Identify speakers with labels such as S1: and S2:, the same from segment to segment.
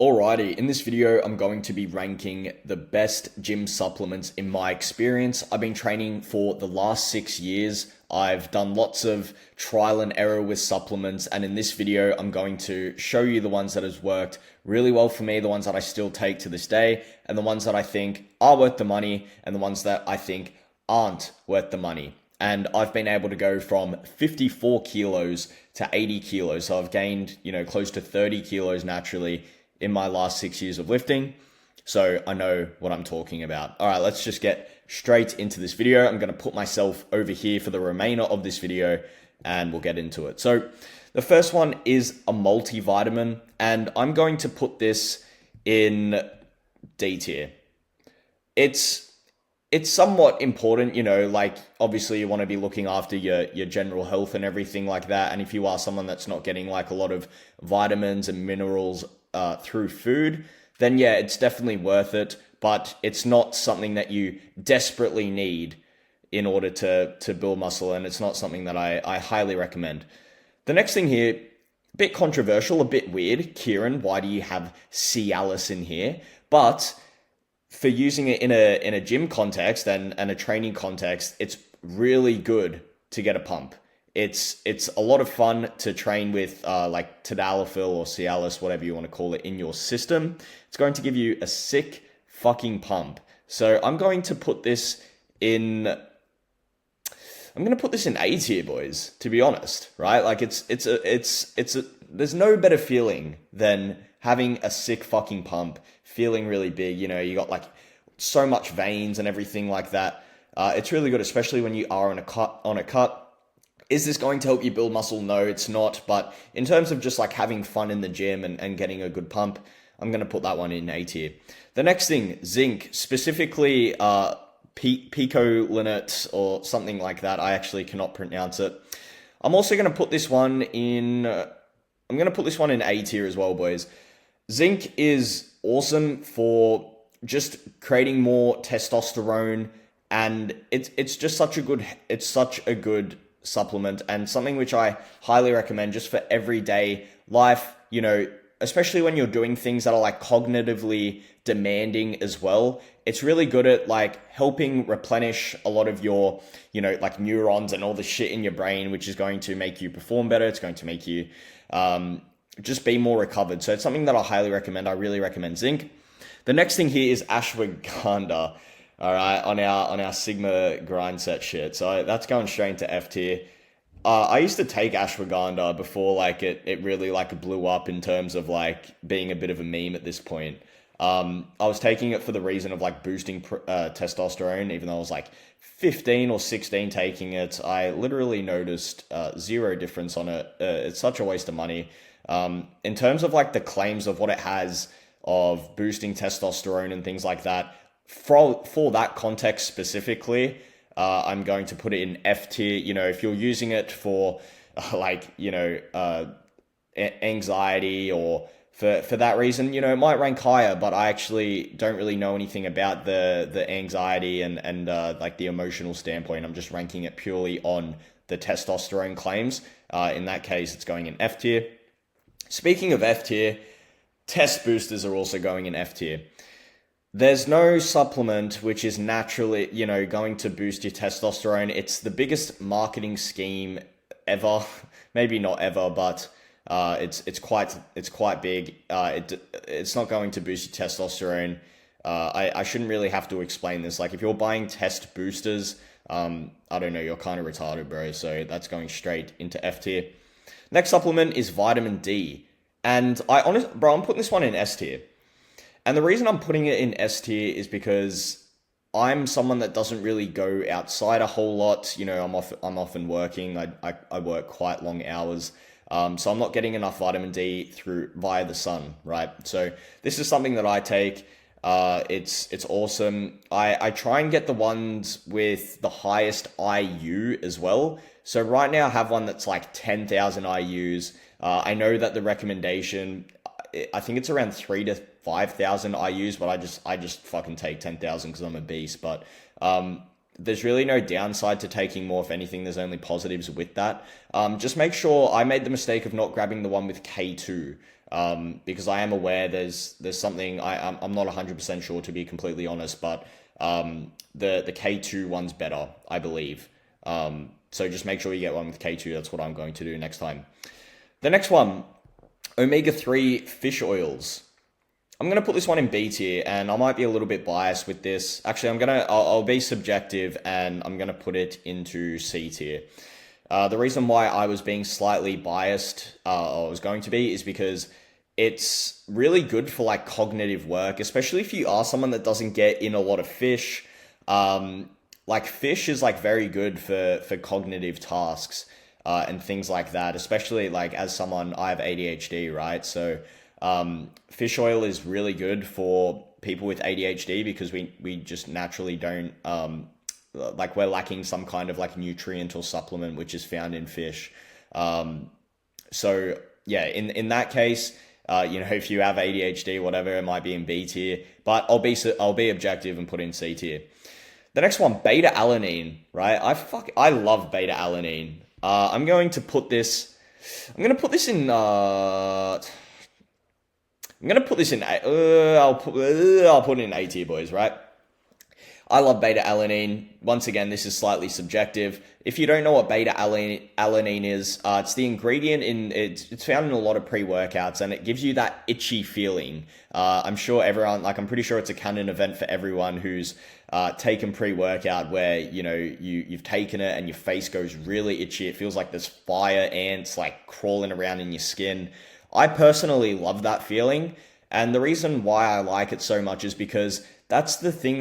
S1: Alrighty, in this video, I'm going to be ranking the best gym supplements in my experience. I've been training for the last 6 years. I've done lots of trial and error with supplements, and in this video, I'm going to show you the ones that has worked really well for me, the ones that I still take to this day, and the ones that I think are worth the money, and the ones that I think aren't worth the money. And I've been able to go from 54 kilos to 80 kilos. So I've gained, close to 30 kilos naturally in my last 6 years of lifting. So I know what I'm talking about. All right, let's just get straight into this video. I'm going to put myself over here for the remainder of this video and we'll get into it. So the first one is a multivitamin, and I'm going to put this in D tier. It's somewhat important, like obviously you want to be looking after your general health and everything like that. And if you are someone that's not getting like a lot of vitamins and minerals through food, then yeah, it's definitely worth it. But it's not something that you desperately need in order to build muscle, and it's not something that I highly recommend. The next thing here, a bit controversial, a bit weird. Kieran, why do you have Cialis in here? But for using it in a gym context and a training context, it's really good to get a pump. It's a lot of fun to train with like tadalafil or Cialis, whatever you want to call it, in your system. It's going to give you a sick fucking pump. So I'm going to put this in A tier, boys, to be honest, right? Like there's no better feeling than having a sick fucking pump, feeling really big. You got like so much veins and everything like that. It's really good, especially when you are on a cut. Is this going to help you build muscle? No, it's not. But in terms of just like having fun in the gym and getting a good pump, I'm going to put that one in A tier. The next thing, zinc, specifically picolinate or something like that. I actually cannot pronounce it. I'm also going to put this one in A tier as well, boys. Zinc is awesome for just creating more testosterone, and it's such a good supplement, and something which I highly recommend just for everyday life, especially when you're doing things that are like cognitively demanding as well. It's really good at like helping replenish a lot of your, like neurons and all the shit in your brain, which is going to make you perform better. It's going to make you just be more recovered. So it's something that I highly recommend. I really recommend zinc. The next thing here is ashwagandha. All right, on our Sigma grind set shit. So that's going straight into F tier. I used to take ashwagandha before like it really like blew up in terms of like being a bit of a meme at this point. I was taking it for the reason of like boosting testosterone, even though I was like 15 or 16 taking it. I literally noticed zero difference on it. It's such a waste of money. In terms of like the claims of what it has of boosting testosterone and things like that, for that context specifically, I'm going to put it in F tier. If you're using it for anxiety or for that reason, it might rank higher, but I actually don't really know anything about the anxiety and like the emotional standpoint. I'm just ranking it purely on the testosterone claims. In that case, it's going in F tier. Speaking of F tier, test boosters are also going in F tier. There's no supplement which is naturally, going to boost your testosterone. It's the biggest marketing scheme ever. Maybe not ever, but it's quite big. It's not going to boost your testosterone. I shouldn't really have to explain this. Like if you're buying test boosters, I don't know, you're kind of retarded, bro. So that's going straight into F tier. Next supplement is vitamin D, and I'm putting this one in S tier. And the reason I'm putting it in S tier is because I'm someone that doesn't really go outside a whole lot. I'm often working. I work quite long hours. So I'm not getting enough vitamin D via the sun, right? So this is something that I take. It's awesome. I try and get the ones with the highest IU as well. So right now I have one that's like 10,000 IUs. I know that the recommendation, I think it's around 3,000 to 5,000 IUs, but I just fucking take 10,000 because I'm a beast. But there's really no downside to taking more. If anything, there's only positives with that. Just make sure, I made the mistake of not grabbing the one with K2. because I am aware there's something I'm not 100% sure, to be completely honest, but the K2 one's better, I believe. So just make sure you get one with K2. That's what I'm going to do next time. The next one, omega-3 fish oils. I'm going to put this one in B tier, and I might be a little bit biased with this. Actually, I'll be subjective, and I'm going to put it into C tier. The reason why I was being slightly biased, or was going to be, is because it's really good for like cognitive work, especially if you are someone that doesn't get in a lot of fish. Like fish is like very good for cognitive tasks, and things like that, especially like as someone, I have ADHD, right? So fish oil is really good for people with ADHD because we just naturally don't, like we're lacking some kind of like nutrient or supplement which is found in fish. So yeah, in that case, if you have ADHD, whatever, it might be in B tier, but I'll be objective and put in C tier. The next one, beta alanine, right? I love beta alanine. I'm going to put this. I'm gonna put this in. I'm gonna put this in. I'll put it in A tier, boys. Right? I love beta alanine. Once again, this is slightly subjective. If you don't know what beta alanine is, it's the ingredient it's found in a lot of pre-workouts, and it gives you that itchy feeling. I'm sure I'm pretty sure it's a canon event for everyone who's taken pre-workout, where you've taken it and your face goes really itchy. It feels like there's fire ants like crawling around in your skin. I personally love that feeling, and the reason why I like it so much is because that's the thing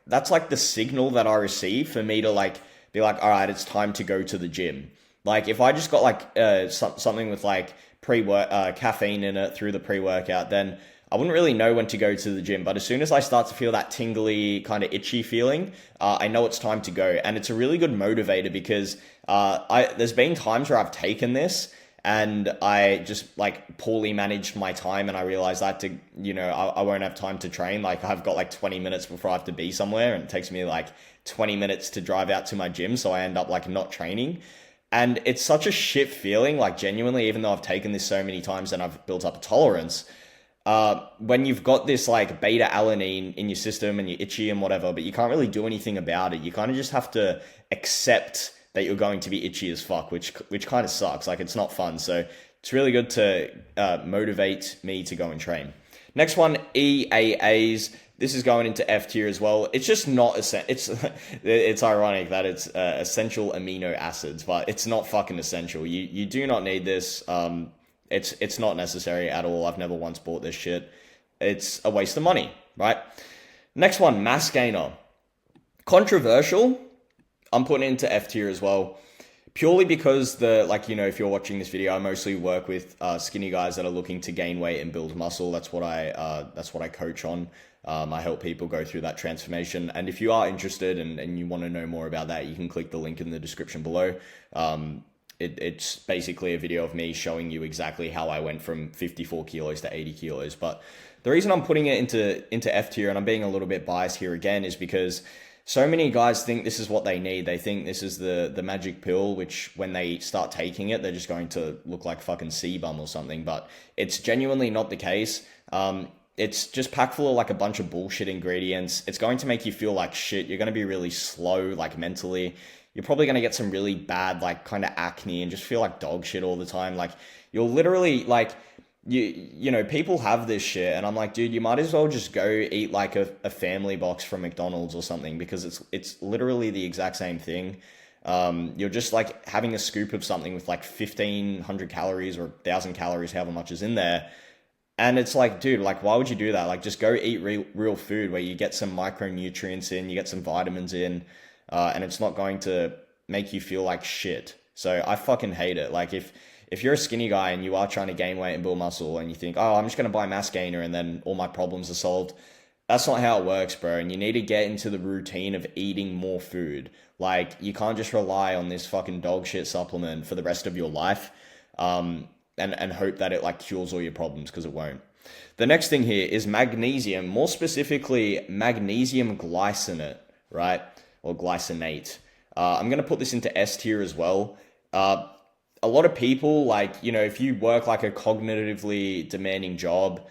S1: that's like the signal that I receive for me to like be like, all right, it's time to go to the gym. Like if I just got like something with like caffeine in it through the pre-workout, then I wouldn't really know when to go to the gym. But as soon as I start to feel that tingly kind of itchy feeling, I know it's time to go. And it's a really good motivator because there's been times where I've taken this and I just like poorly managed my time, and I realized that I won't have time to train. Like I've got like 20 minutes before I have to be somewhere, and it takes me like 20 minutes to drive out to my gym. So I end up like not training. And it's such a shit feeling, like genuinely, even though I've taken this so many times and I've built up a tolerance, when you've got this like beta alanine in your system and you're itchy and whatever, but you can't really do anything about it. You kind of just have to accept that you're going to be itchy as fuck, which kind of sucks. Like it's not fun. So it's really good to motivate me to go and train. Next one, EAAs. This is going into F tier as well. It's just not it's ironic that it's essential amino acids, but it's not fucking essential. You do not need this. It's not necessary at all. I've never once bought this shit. It's a waste of money, right? Next one, mass gainer. Controversial. I'm putting it into F tier as well, purely because if you're watching this video, I mostly work with skinny guys that are looking to gain weight and build muscle. That's what I coach on. I help people go through that transformation. And if you are interested and you want to know more about that, you can click the link in the description below. It's basically a video of me showing you exactly how I went from 54 kilos to 80 kilos. But the reason I'm putting it into F tier, and I'm being a little bit biased here again, is because so many guys think this is what they need. They think this is the magic pill, which when they start taking it, they're just going to look like fucking Sebum or something. But it's genuinely not the case. It's just packed full of like a bunch of bullshit ingredients. It's going to make you feel like shit. You're going to be really slow, like mentally. You're probably going to get some really bad, like kind of acne and just feel like dog shit all the time. Like you'll literally like, people have this shit, and I'm like, dude, you might as well just go eat like a family box from McDonald's or something, because it's literally the exact same thing. You're just like having a scoop of something with like 1,500 calories or 1,000 calories, however much is in there. And it's like, dude, like, why would you do that? Like, just go eat real food where you get some micronutrients in, you get some vitamins in, and it's not going to make you feel like shit. So I fucking hate it. Like, if you're a skinny guy and you are trying to gain weight and build muscle and you think, oh, I'm just going to buy mass gainer and then all my problems are solved, that's not how it works, bro. And you need to get into the routine of eating more food. Like, you can't just rely on this fucking dog shit supplement for the rest of your life, and hope that it like cures all your problems, because it won't. The next thing here is magnesium, more specifically magnesium glycinate, right? Or glycinate. I'm going to put this into S tier as well. a lot of people, like, if you work like a cognitively demanding job,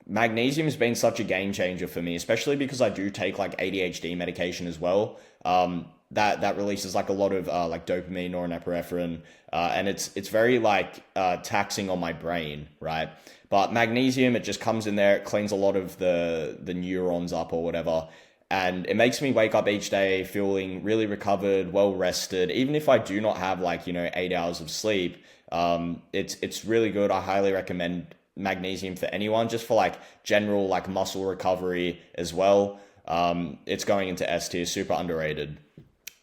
S1: magnesium has been such a game changer for me, especially because I do take like ADHD medication as well. That releases like a lot of like dopamine, norepinephrine, and it's very like taxing on my brain, right? But magnesium, it just comes in there, it cleans a lot of the neurons up or whatever, and it makes me wake up each day feeling really recovered, well rested, even if I do not have like 8 hours of sleep. It's really good. I highly recommend magnesium for anyone, just for like general like muscle recovery as well. It's going into S tier, super underrated.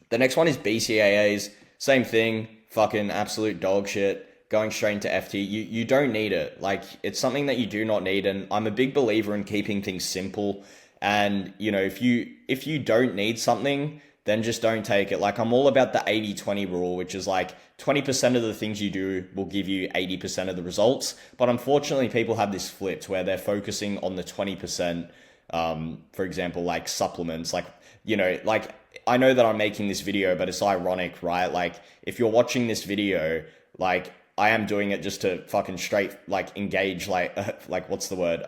S1: The next one is BCAAs. Same thing, fucking absolute dog shit. Going straight into FT, you don't need it. Like, it's something that you do not need, and I'm a big believer in keeping things simple. And if you don't need something, then just don't take it. Like, I'm all about the 80-20 rule, which is like 20% of the things you do will give you 80% of the results. But unfortunately, people have this flipped where they're focusing on the 20%. For example, like supplements, like, like, I know that I'm making this video, but it's ironic, right? Like, if you're watching this video, like, I am doing it just to fucking straight, like, engage, like, like, what's the word?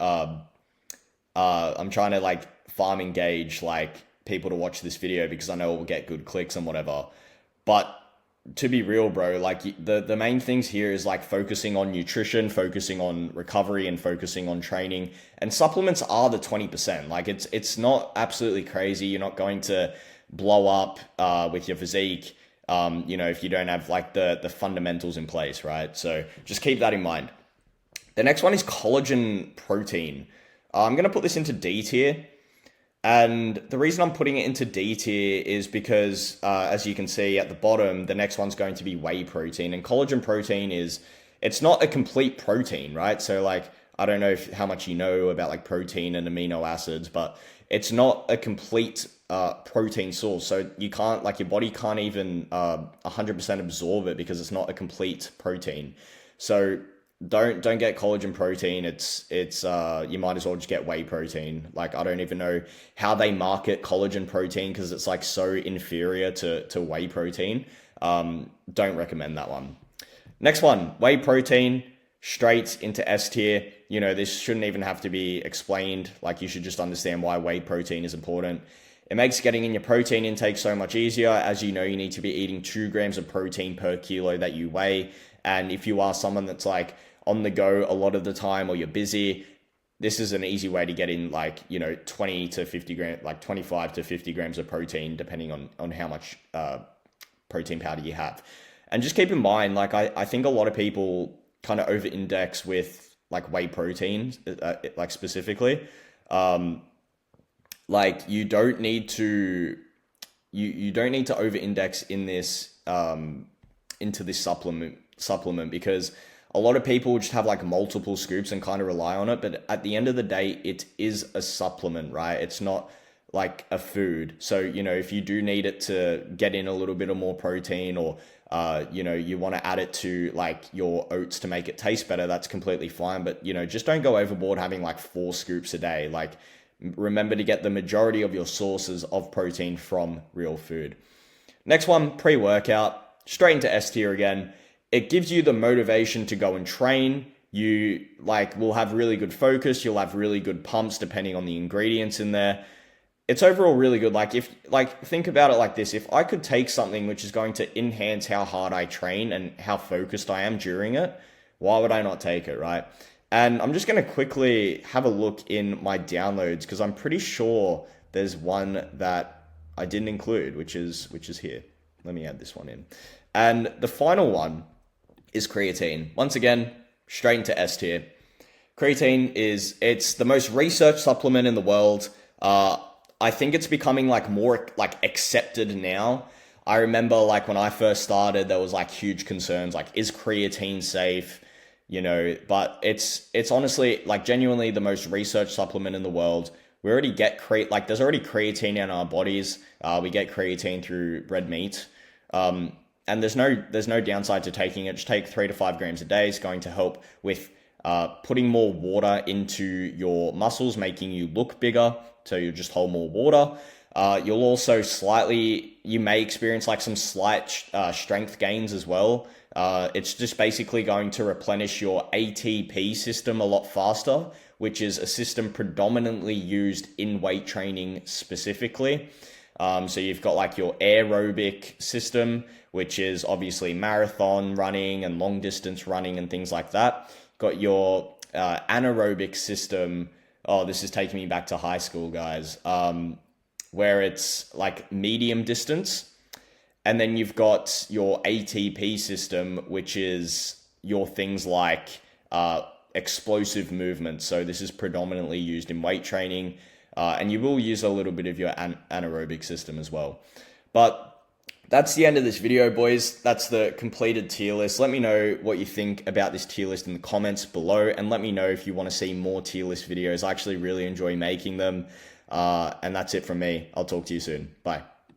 S1: I'm trying to, like, farm engage, like, people to watch this video because I know it will get good clicks and whatever. But to be real, bro, like, the main things here is like focusing on nutrition, focusing on recovery, and focusing on training. And supplements are the 20%. Like, it's not absolutely crazy. You're not going to blow up with your physique, if you don't have like the fundamentals in place, right? So just keep that in mind. The next one is collagen protein. I'm gonna put this into D tier. And the reason I'm putting it into D tier is because, as you can see at the bottom, the next one's going to be whey protein. And collagen protein it's not a complete protein, right? So, like, I don't know how much you know about like protein and amino acids, but it's not a complete protein source. So you can't, like, your body can't even 100% absorb it because it's not a complete protein. So don't get collagen protein. It's you might as well just get whey protein. Like, I don't even know how they market collagen protein because it's like so inferior to whey protein. Don't recommend that one. Next one, whey protein, straight into S tier. This shouldn't even have to be explained. Like, you should just understand why whey protein is important. It makes getting in your protein intake so much easier. As you know, you need to be eating 2 grams of protein per kilo that you weigh. And if you are someone that's like on the go a lot of the time, or you're busy, this is an easy way to get in, like, 20 to 50 grams, like 25 to 50 grams of protein, depending on how much protein powder you have. And just keep in mind, like, I think a lot of people kind of over index with like whey protein, like specifically. Like, you don't need to over index in this into this supplement because a lot of people just have like multiple scoops and kind of rely on it, but at the end of the day, it is a supplement, right? It's not like a food. So, if you do need it to get in a little bit of more protein, or you want to add it to like your oats to make it taste better, that's completely fine. But, just don't go overboard having like 4 scoops a day. Like, remember to get the majority of your sources of protein from real food. Next one, pre-workout, straight into S tier again. It gives you the motivation to go and train. You will have really good focus. You'll have really good pumps depending on the ingredients in there. It's overall really good. Think about it like this. If I could take something which is going to enhance how hard I train and how focused I am during it, why would I not take it, right? And I'm just going to quickly have a look in my downloads because I'm pretty sure there's one that I didn't include, which is here. Let me add this one in. And the final one is creatine. Once again, straight into S tier. Creatine it's the most researched supplement in the world. I think it's becoming like more like accepted now. I remember like when I first started, there was like huge concerns, like, is creatine safe? But it's honestly like genuinely the most researched supplement in the world. We already get there's already creatine in our bodies. We get creatine through red meat. And there's no downside to taking it. Just take 3 to 5 grams a day. It's going to help with putting more water into your muscles, making you look bigger. So you just hold more water. You may experience like some slight strength gains as well. It's just basically going to replenish your ATP system a lot faster, which is a system predominantly used in weight training specifically. So you've got like your aerobic system, which is obviously marathon running and long distance running and things like that. Got your anaerobic system. Oh, this is taking me back to high school, guys. Where it's like medium distance. And then you've got your ATP system, which is your things like explosive movement. So this is predominantly used in weight training, and you will use a little bit of your anaerobic system as well. But that's the end of this video, boys. That's the completed tier list. Let me know what you think about this tier list in the comments below, and let me know if you want to see more tier list videos. I actually really enjoy making them. And that's it from me. I'll talk to you soon. Bye.